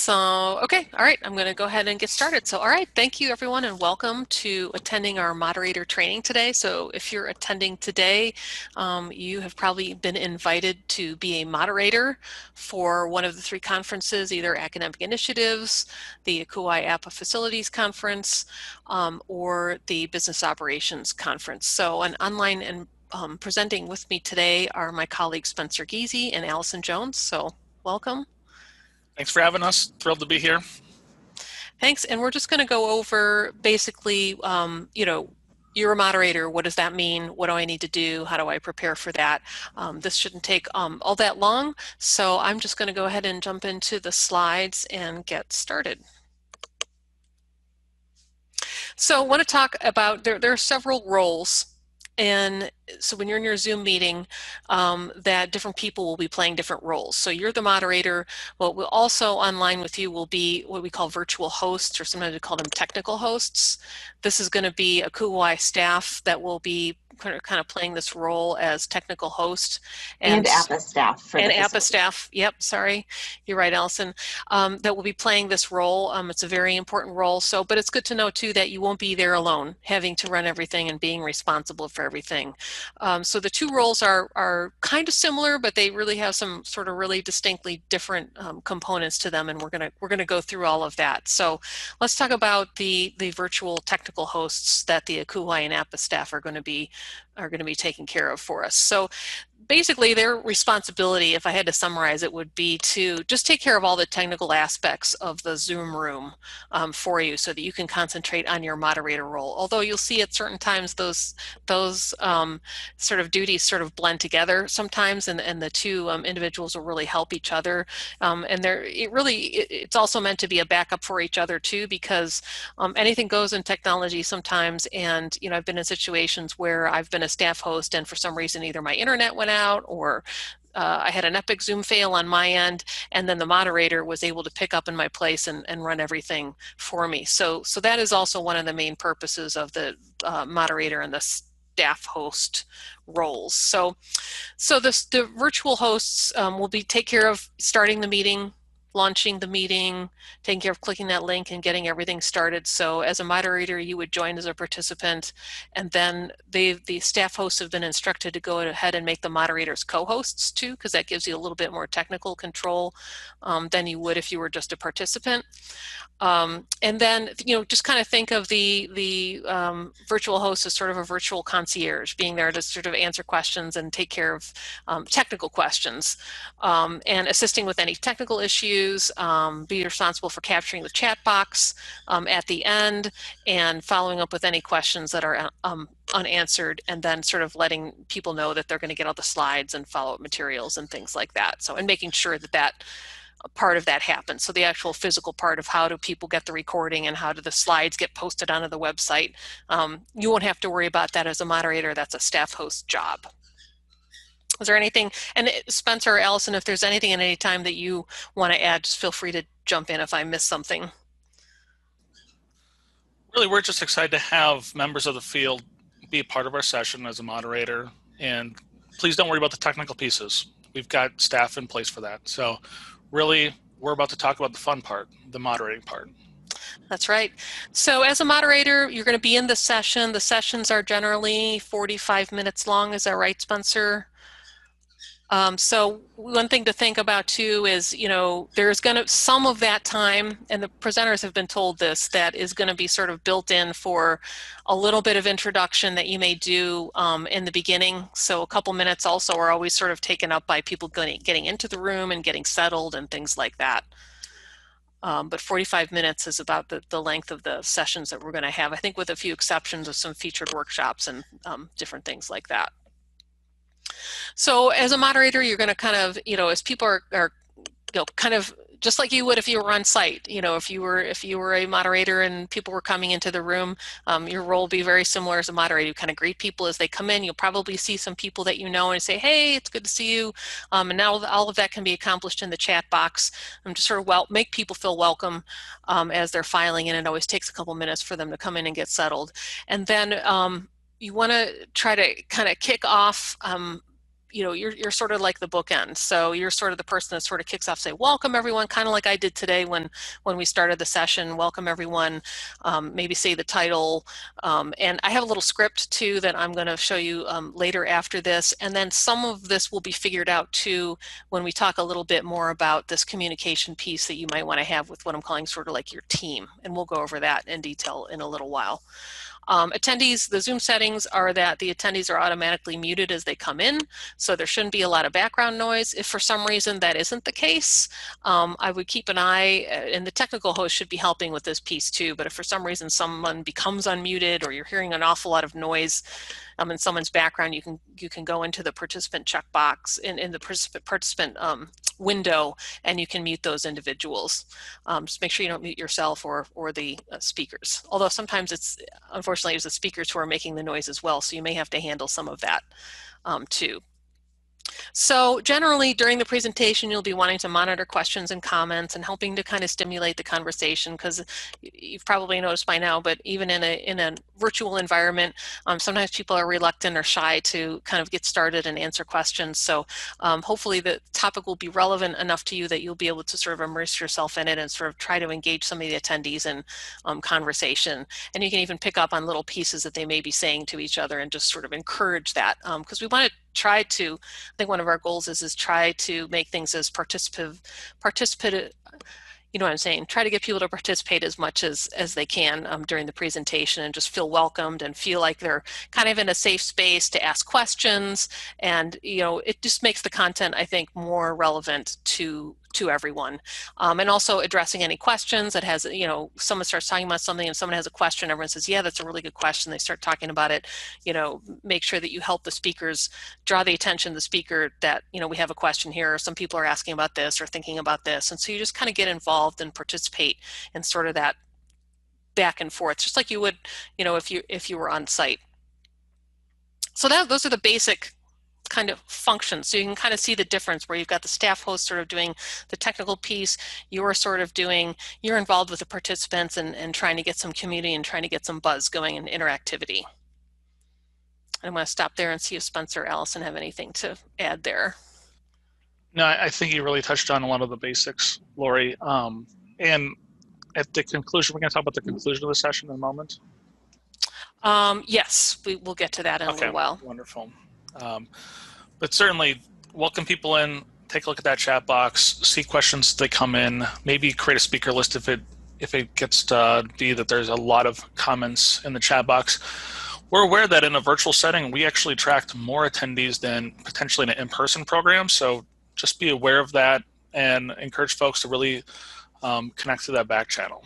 So, okay, all right, I'm going to go ahead and get started. So, all right, thank you everyone and welcome to attending our moderator training today. So if you're attending today, you have probably been invited to be a moderator for one of the three conferences, either Academic Initiatives, the Akuai APA Facilities Conference, or the Business Operations Conference. So an online and presenting with me today are my colleagues Spencer Giese and Allison Jones. So welcome. Thanks for having us. Thrilled to be here. Thanks. And we're just going to go over basically, you're a moderator. What does that mean? What do I need to do? How do I prepare for that? This shouldn't take all that long. So I'm just going to go ahead and jump into the slides and get started. So I want to talk about, there are several roles. And so when you're in your Zoom meeting, that different people will be playing different roles. So you're the moderator. What will also online with you will be what we call virtual hosts, or sometimes we call them technical hosts. This is going to be a Akuai staff that will be kind of playing this role as technical host. And APA staff. And APA staff. Yep, sorry. You're right, Allison. That will be playing this role. It's a very important role. So, but it's good to know too that you won't be there alone, having to run everything and being responsible for everything. So the two roles are kind of similar, but they really have some sort of really distinctly different components to them, and we're gonna go through all of that. So let's talk about the virtual technical hosts that the Akuai and APA staff are going to be taking care of for us. So basically their responsibility, if I had to summarize it, would be to just take care of all the technical aspects of the Zoom room for you so that you can concentrate on your moderator role. Although you'll see at certain times those sort of duties sort of blend together sometimes, and the two individuals will really help each other. And it's also meant to be a backup for each other too, because anything goes in technology sometimes. And I've been in situations where I've been a staff host and for some reason either my internet went out or I had an epic Zoom fail on my end, and then the moderator was able to pick up in my place and run everything for me. So that is also one of the main purposes of the moderator and the staff host roles. So the virtual hosts will take care of starting the meeting, launching the meeting, taking care of clicking that link and getting everything started. So as a moderator, you would join as a participant, and then the staff hosts have been instructed to go ahead and make the moderators co-hosts too, because that gives you a little bit more technical control than you would if you were just a participant. And then, just kind of think of the virtual host as sort of a virtual concierge, being there to sort of answer questions and take care of technical questions, and assisting with any technical issues, be responsible for capturing the chat box at the end and following up with any questions that are unanswered, and then sort of letting people know that they're going to get all the slides and follow-up materials and things like that. So, and making sure that part of that happens. So the actual physical part of how do people get the recording and how do the slides get posted onto the website, you won't have to worry about that as a moderator. That's a staff host job. Is there anything, and Spencer or Allison, if there's anything at any time that you want to add, just feel free to jump in if I miss something. Really, we're just excited to have members of the field be a part of our session as a moderator, and please don't worry about the technical pieces. We've got staff in place for that. So really, we're about to talk about the fun part, the moderating part. That's right. So as a moderator, you're going to be in the session. The sessions are generally 45 minutes long. Is that right, Spencer? So one thing to think about too is, there's going to, some of that time, and the presenters have been told this, that is going to be sort of built in for a little bit of introduction that you may do in the beginning. So a couple minutes also are always sort of taken up by people getting into the room and getting settled and things like that. But 45 minutes is about the length of the sessions that we're going to have, I think, with a few exceptions of some featured workshops and different things like that. So as a moderator, you're going to kind of, as people are kind of just like you would if you were on site, if you were a moderator and people were coming into the room, your role will be very similar as a moderator. You kind of greet people as they come in. You'll probably see some people that you know and say, hey, it's good to see you. And now all of that can be accomplished in the chat box. Just sort of make people feel welcome as they're filing in. It always takes a couple minutes for them to come in and get settled. And then you want to try to kind of kick off you're sort of like the bookend. So you're sort of the person that sort of kicks off, say, welcome everyone, kind of like I did today when we started the session. Welcome everyone, maybe say the title. And I have a little script too that I'm going to show you later after this. And then some of this will be figured out too when we talk a little bit more about this communication piece that you might want to have with what I'm calling sort of like your team. And we'll go over that in detail in a little while. Attendees, the Zoom settings are that the attendees are automatically muted as they come in, so there shouldn't be a lot of background noise. If for some reason that isn't the case, I would keep an eye, and the technical host should be helping with this piece too, but if for some reason someone becomes unmuted or you're hearing an awful lot of noise in someone's background, you can go into the participant checkbox in the participant window, and you can mute those individuals. Just make sure you don't mute yourself or the speakers. Although sometimes unfortunately it's the speakers who are making the noise as well, so you may have to handle some of that too. So generally during the presentation, you'll be wanting to monitor questions and comments and helping to kind of stimulate the conversation, because you've probably noticed by now, but even in a virtual environment, sometimes people are reluctant or shy to kind of get started and answer questions. So hopefully the topic will be relevant enough to you that you'll be able to sort of immerse yourself in it and sort of try to engage some of the attendees in conversation. And you can even pick up on little pieces that they may be saying to each other and just sort of encourage that, because we want to try to, I think one of our goals is try to make things as participative, you know what I'm saying, try to get people to participate as much as they can during the presentation and just feel welcomed and feel like they're kind of in a safe space to ask questions. And, it just makes the content, I think, more relevant to everyone. And also addressing any questions that has, someone starts talking about something and someone has a question, everyone says, yeah, that's a really good question. They start talking about it, make sure that you help the speakers, draw the attention of the speaker that, we have a question here, or some people are asking about this or thinking about this. And so you just kind of get involved and participate in sort of that back and forth, just like you would, if you were on site. So those are the basic kind of functions. So you can kind of see the difference where you've got the staff host sort of doing the technical piece, you're involved with the participants and trying to get some community and trying to get some buzz going and interactivity. I'm going to stop there and see if Spencer or Allison have anything to add there. No, I think you really touched on a lot of the basics, Lori. And at the conclusion, we're going to talk about the conclusion of the session in a moment. Yes, we'll get to that in a little while. Wonderful. But certainly welcome people in, take a look at that chat box, see questions as they come in, maybe create a speaker list if it gets to be that there's a lot of comments in the chat box. We're aware that in a virtual setting, we actually attract more attendees than potentially in an in-person program. So just be aware of that and encourage folks to really connect to that back channel.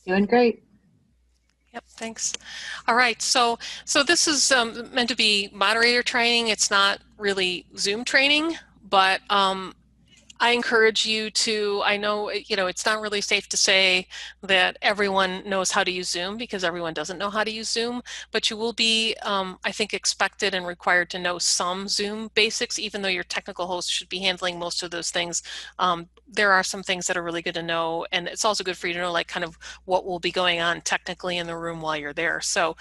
Doing great. Yep, thanks. All right, so this is meant to be moderator training. It's not really Zoom training, but I encourage you to, I know, it's not really safe to say that everyone knows how to use Zoom because everyone doesn't know how to use Zoom, but you will be, I think, expected and required to know some Zoom basics, even though your technical host should be handling most of those things. There are some things that are really good to know, and it's also good for you to know like kind of what will be going on technically in the room while you're there. So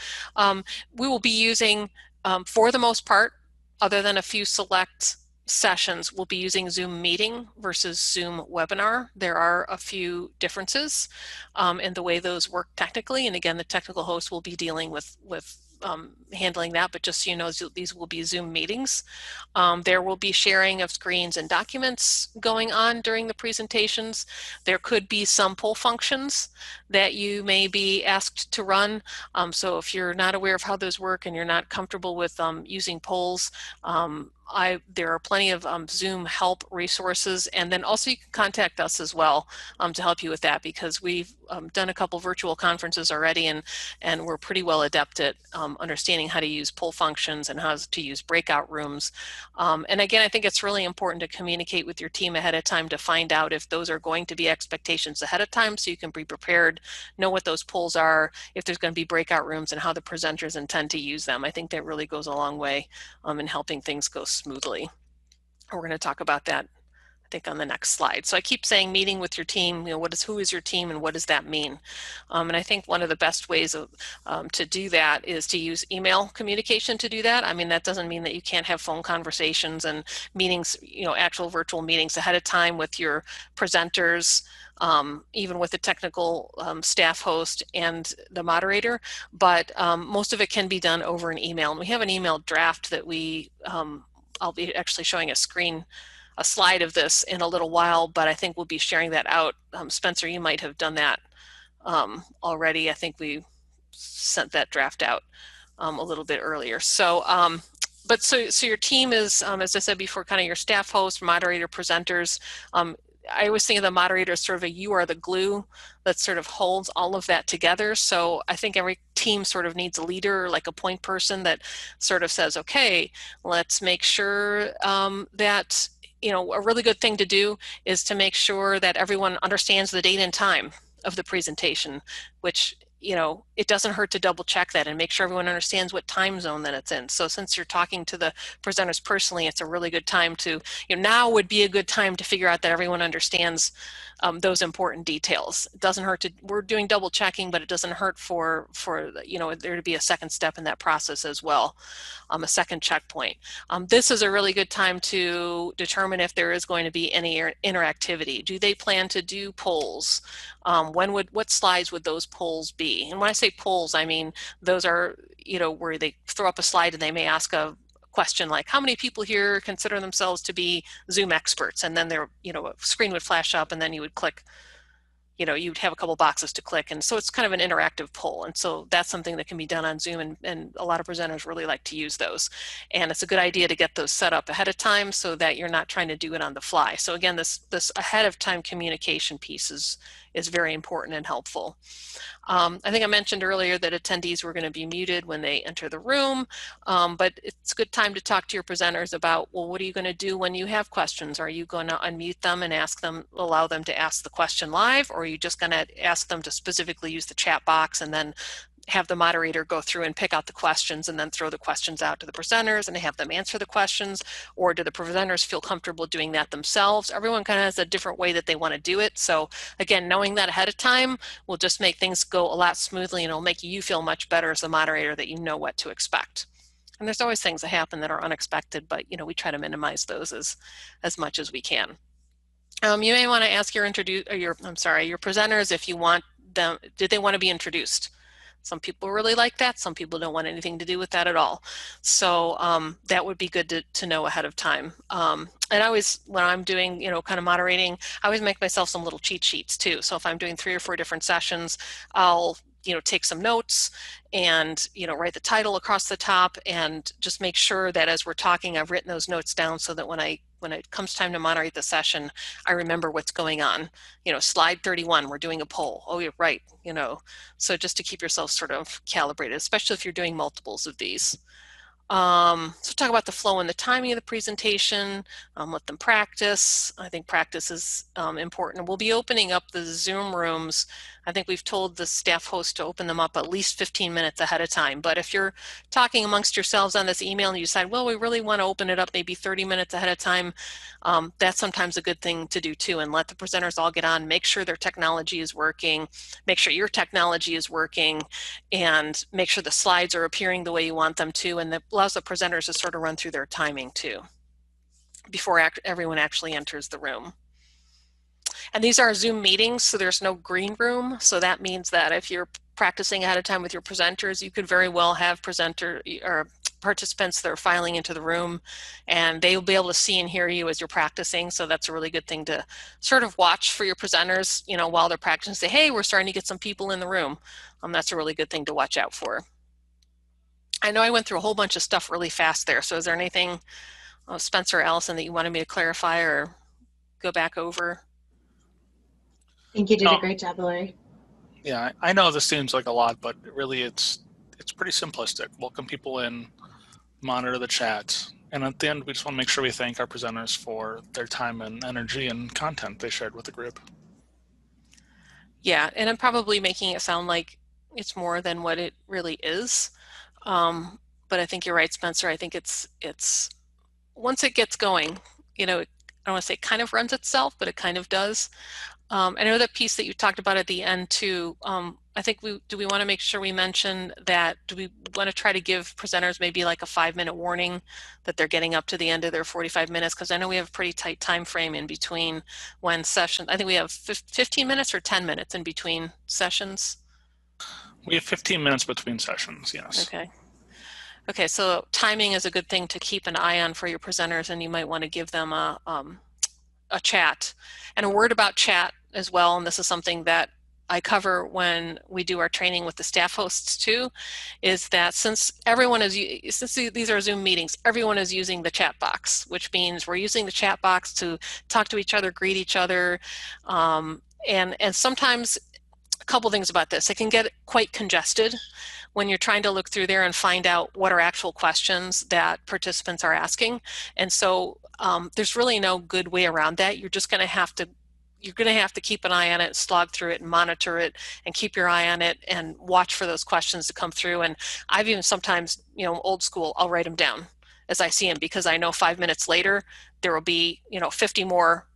we will be using, for the most part, other than a few select sessions, we'll be using Zoom meeting versus Zoom webinar. There are a few differences in the way those work technically. And again, the technical host will be dealing with handling that, but just so you know, these will be Zoom meetings. There will be sharing of screens and documents going on during the presentations. There could be some poll functions that you may be asked to run. So if you're not aware of how those work and you're not comfortable with using polls, there are plenty of Zoom help resources, and then also you can contact us as well to help you with that, because we've done a couple virtual conferences already, and we're pretty well adept at understanding how to use poll functions and how to use breakout rooms. And again, I think it's really important to communicate with your team ahead of time to find out if those are going to be expectations ahead of time, so you can be prepared, know what those polls are, if there's going to be breakout rooms, and how the presenters intend to use them. I think that really goes a long way in helping things go smoothly. We're going to talk about that I think on the next slide. So I keep saying meeting with your team, who is your team and what does that mean? And I think one of the best ways of, to do that is to use email communication to do that. I mean, that doesn't mean that you can't have phone conversations and meetings, actual virtual meetings ahead of time with your presenters, even with the technical staff host and the moderator, but most of it can be done over an email. And we have an email draft that I'll be actually showing a slide of this in a little while, but I think we'll be sharing that out. Spencer, you might have done that already. I think we sent that draft out a little bit earlier. So, so your team is, as I said before, kind of your staff host, moderator, presenters. I always think of the moderator as sort of you are the glue that sort of holds all of that together. So I think every team sort of needs a leader, like a point person that sort of says, okay, let's make sure that a really good thing to do is to make sure that everyone understands the date and time of the presentation, which it doesn't hurt to double check that and make sure everyone understands what time zone that it's in. So since you're talking to the presenters personally, it's a really good time to, now would be a good time to figure out that everyone understands those important details. It doesn't hurt to, we're doing double checking, but it doesn't hurt for there to be a second step in that process as well, a second checkpoint. This is a really good time to determine if there is going to be any interactivity. Do they plan to do polls? What slides would those polls be? And when I say polls, I mean those are, where they throw up a slide and they may ask a question like, how many people here consider themselves to be Zoom experts? And then a screen would flash up and then you would click, you'd have a couple boxes to click. And so it's kind of an interactive poll. And so that's something that can be done on Zoom, and a lot of presenters really like to use those. And it's a good idea to get those set up ahead of time so that you're not trying to do it on the fly. So again, this ahead of time communication piece is very important and helpful. I think I mentioned earlier that attendees were going to be muted when they enter the room, but it's a good time to talk to your presenters about, well, what are you going to do when you have questions? Are you going to unmute them and allow them to ask the question live, or are you just going to ask them to specifically use the chat box and then have the moderator go through and pick out the questions and then throw the questions out to the presenters and have them answer the questions? Or do the presenters feel comfortable doing that themselves? Everyone kind of has a different way that they want to do it. So again, knowing that ahead of time will just make things go a lot smoothly, and it'll make you feel much better as the moderator that you know what to expect. And there's always things that happen that are unexpected, but we try to minimize those as much as we can. You may want to ask your presenters if you want them, did they want to be introduced? Some people really like that. Some people don't want anything to do with that at all. So that would be good to know ahead of time. And I always, when I'm doing, kind of moderating, I always make myself some little cheat sheets too. So if I'm doing 3 or 4 different sessions, I'll take some notes and, write the title across the top and just make sure that as we're talking, I've written those notes down so that when it comes time to moderate the session, I remember what's going on. Slide 31, we're doing a poll. Oh, you're right. So just to keep yourself sort of calibrated, especially if you're doing multiples of these. So talk about the flow and the timing of the presentation, let them practice. I think practice is important. We'll be opening up the Zoom rooms. I think we've told the staff host to open them up at least 15 minutes ahead of time. But if you're talking amongst yourselves on this email and you decide, well, we really want to open it up maybe 30 minutes ahead of time, that's sometimes a good thing to do too, and let the presenters all get on, make sure their technology is working, make sure your technology is working, and make sure the slides are appearing the way you want them to, and that allows the presenters to sort of run through their timing too before everyone actually enters the room. And these are Zoom meetings, so there's no green room. So that means that if you're practicing ahead of time with your presenters, you could very well have participants that are filing into the room, and they will be able to see and hear you as you're practicing. So that's a really good thing to sort of watch for your presenters, while they're practicing. Say, hey, we're starting to get some people in the room. That's a really good thing to watch out for. I know I went through a whole bunch of stuff really fast there. So is there anything, Spencer or Allison, that you wanted me to clarify or go back over? I think you did a great job, Lori. Yeah, I know this seems like a lot, but really it's pretty simplistic. Welcome people in, monitor the chat, and at the end we just want to make sure we thank our presenters for their time and energy and content they shared with the group. Yeah, and I'm probably making it sound like it's more than what it really is. But I think you're right, Spencer. I think it's once it gets going, I don't want to say kind of runs itself, but it kind of does. I know that piece that you talked about at the end too. I think do we want to make sure we mention that, do we want to try to give presenters maybe like a 5-minute warning that they're getting up to the end of their 45 minutes? Because I know we have a pretty tight time frame in between when sessions. I think we have 15 minutes or 10 minutes in between sessions. We have 15 minutes between sessions, yes. Okay. Okay, so timing is a good thing to keep an eye on for your presenters, and you might want to give them a chat. And a word about chat as well, and this is something that I cover when we do our training with the staff hosts too, is that since these are Zoom meetings, everyone is using the chat box, which means we're using the chat box to talk to each other, greet each other, and sometimes a couple things about this. It can get quite congested when you're trying to look through there and find out what are actual questions that participants are asking. And so there's really no good way around that. You're just going to have to keep an eye on it, slog through it, and monitor it, and keep your eye on it, and watch for those questions to come through. And I've even sometimes, old school, I'll write them down as I see them, because I know 5 minutes later there will be 50 more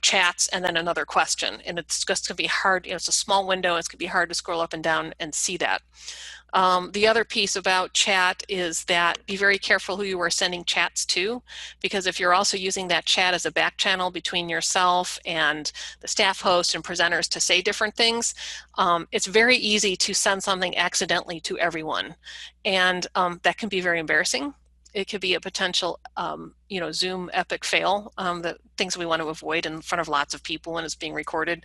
chats and then another question, and it's just going to be hard. It's a small window. It's going to be hard to scroll up and down and see that. The other piece about chat is that be very careful who you are sending chats to, because if you're also using that chat as a back channel between yourself and the staff host and presenters to say different things, it's very easy to send something accidentally to everyone, and that can be very embarrassing. It could be a potential, Zoom epic fail, the things we want to avoid in front of lots of people when it's being recorded.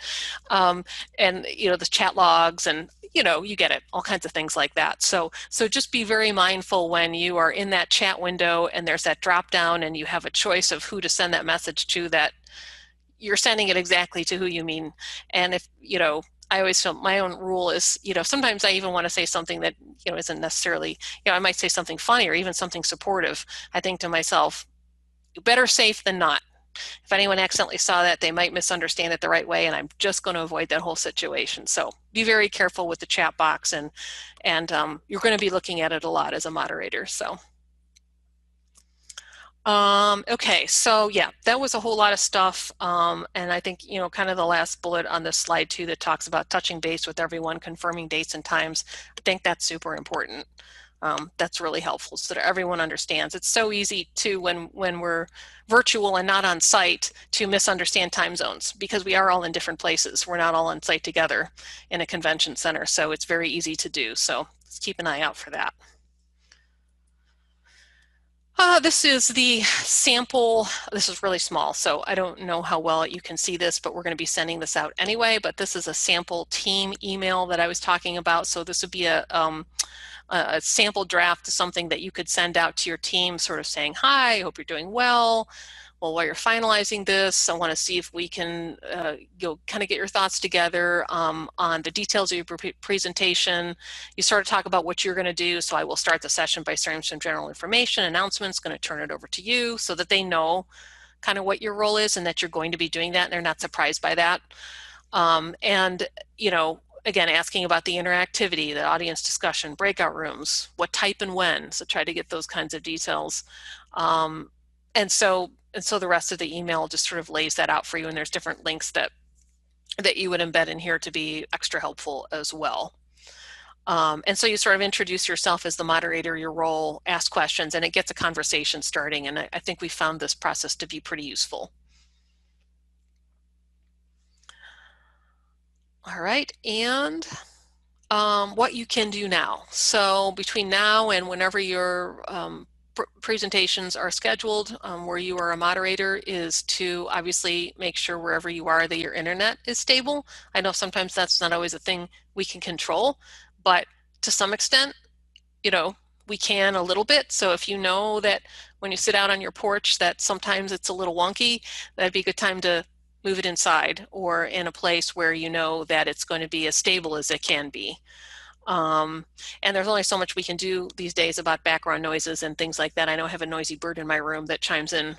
And, the chat logs and, you get it, all kinds of things like that. So just be very mindful when you are in that chat window and there's that drop down and you have a choice of who to send that message to, that you're sending it exactly to who you mean. And if, I always feel my own rule is, sometimes I even want to say something that, isn't necessarily, I might say something funny or even something supportive. I think to myself, better safe than not. If anyone accidentally saw that, they might misunderstand it the right way, and I'm just going to avoid that whole situation. So be very careful with the chat box, and you're going to be looking at it a lot as a moderator. So. Okay, so yeah, that was a whole lot of stuff. And I think, kind of the last bullet on this slide too, that talks about touching base with everyone, confirming dates and times. I think that's super important. That's really helpful so that everyone understands. It's so easy to, when we're virtual and not on site, to misunderstand time zones, because we are all in different places. We're not all on site together in a convention center. So it's very easy to do. So let's keep an eye out for that. This is the sample. This is really small, so I don't know how well you can see this, but we're going to be sending this out anyway. But this is a sample team email that I was talking about. So this would be a sample draft of something that you could send out to your team, sort of saying, hi, I hope you're doing well. Well, while you're finalizing this, I want to see if we can kind of get your thoughts together on the details of your presentation. You sort of talk about what you're going to do. So I will start the session by sharing some general information, announcements, going to turn it over to you so that they know kind of what your role is and that you're going to be doing that and they're not surprised by that. And, again, asking about the interactivity, the audience discussion, breakout rooms, what type and when. So try to get those kinds of details. And so the rest of the email just sort of lays that out for you, and there's different links that you would embed in here to be extra helpful as well. And so you sort of introduce yourself as the moderator, your role, ask questions, and it gets a conversation starting. And I think we found this process to be pretty useful. All right, and what you can do now. So between now and whenever your presentations are scheduled, where you are a moderator, is to obviously make sure wherever you are that your internet is stable. I know sometimes that's not always a thing we can control, but to some extent, we can a little bit. So if you know that when you sit out on your porch that sometimes it's a little wonky, that'd be a good time to move it inside or in a place where you know that it's going to be as stable as it can be. And there's only so much we can do these days about background noises and things like that. I know I have a noisy bird in my room that chimes in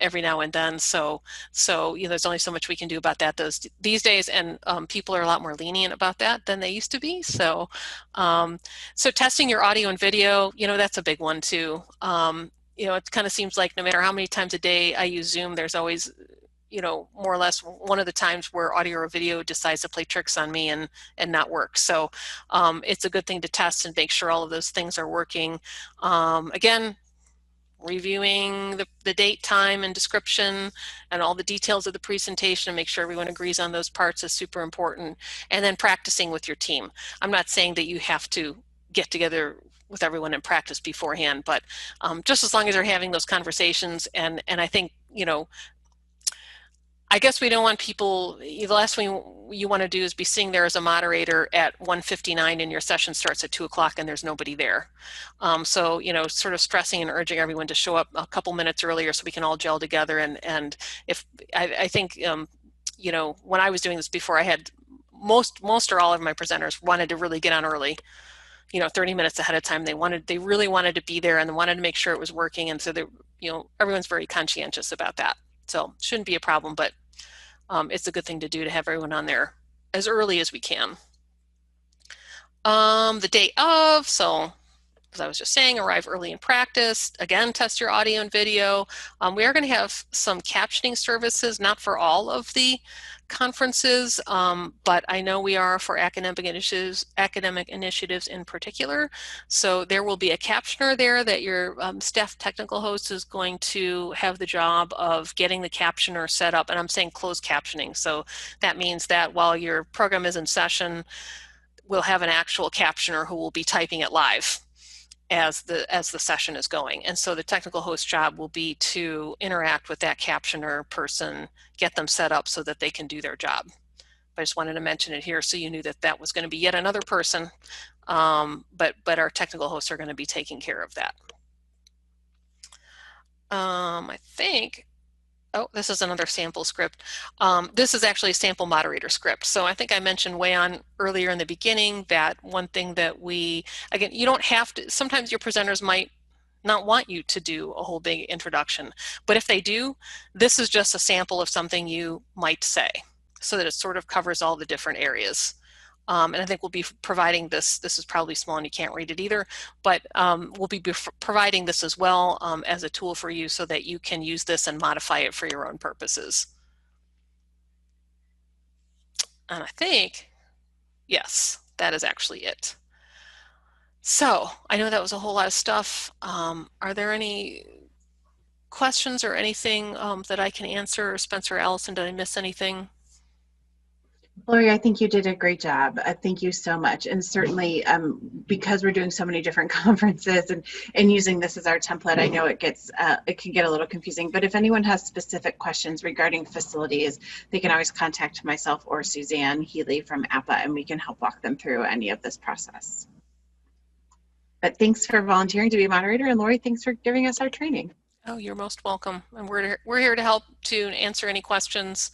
every now and then. So there's only so much we can do about that these days, and people are a lot more lenient about that than they used to be. So testing your audio and video, that's a big one too. it kind of seems like no matter how many times a day I use Zoom, there's always, more or less one of the times where audio or video decides to play tricks on me and not work. So it's a good thing to test and make sure all of those things are working. Again, reviewing the date, time, and description and all the details of the presentation and make sure everyone agrees on those parts is super important. And then practicing with your team. I'm not saying that you have to get together with everyone and practice beforehand, but just as long as they're having those conversations, and I think, I guess we don't want people, the last thing you want to do is be sitting there as a moderator at 1:59 and your session starts at 2 o'clock and there's nobody there. So, sort of stressing and urging everyone to show up a couple minutes earlier so we can all gel together. And if I think, when I was doing this before, I had most or all of my presenters wanted to really get on early, 30 minutes ahead of time. They really wanted to be there and wanted to make sure it was working. And so everyone's very conscientious about that. So shouldn't be a problem, but it's a good thing to do to have everyone on there as early as we can. The day of, so as I was just saying, arrive early and practice. Again, test your audio and video. We are going to have some captioning services, not for all of the conferences, but I know we are for academic initiatives in particular. So there will be a captioner there that your staff technical host is going to have the job of getting the captioner set up. And I'm saying closed captioning. So that means that while your program is in session, we'll have an actual captioner who will be typing it live as the session is going. And so the technical host job will be to interact with that captioner person, get them set up so that they can do their job. I just wanted to mention it here so you knew that that was going to be yet another person, but our technical hosts are going to be taking care of that. I think, oh, this is another sample script. This is actually a sample moderator script. So I think I mentioned way on earlier in the beginning that one thing that again, you don't have to, sometimes your presenters might not want you to do a whole big introduction, but if they do, this is just a sample of something you might say so that it sort of covers all the different areas. And I think we'll be providing this is probably small and you can't read it either, but we'll be providing this as well as a tool for you so that you can use this and modify it for your own purposes. And I think, yes, that is actually it. So I know that was a whole lot of stuff. Are there any questions or anything that I can answer? Spencer, Allison, did I miss anything? Lori, I think you did a great job. Thank you so much. And certainly because we're doing so many different conferences and using this as our template, I know it can get a little confusing, but if anyone has specific questions regarding facilities, they can always contact myself or Suzanne Healy from APA and we can help walk them through any of this process. But thanks for volunteering to be a moderator, and Lori, thanks for giving us our training. Oh, you're most welcome. And we're here to help to answer any questions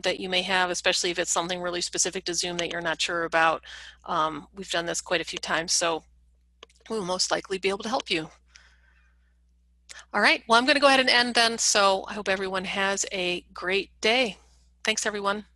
that you may have, especially if it's something really specific to Zoom that you're not sure about. We've done this quite a few times, so we'll most likely be able to help you. All right, well, I'm going to go ahead and end then, so I hope everyone has a great day. Thanks, everyone.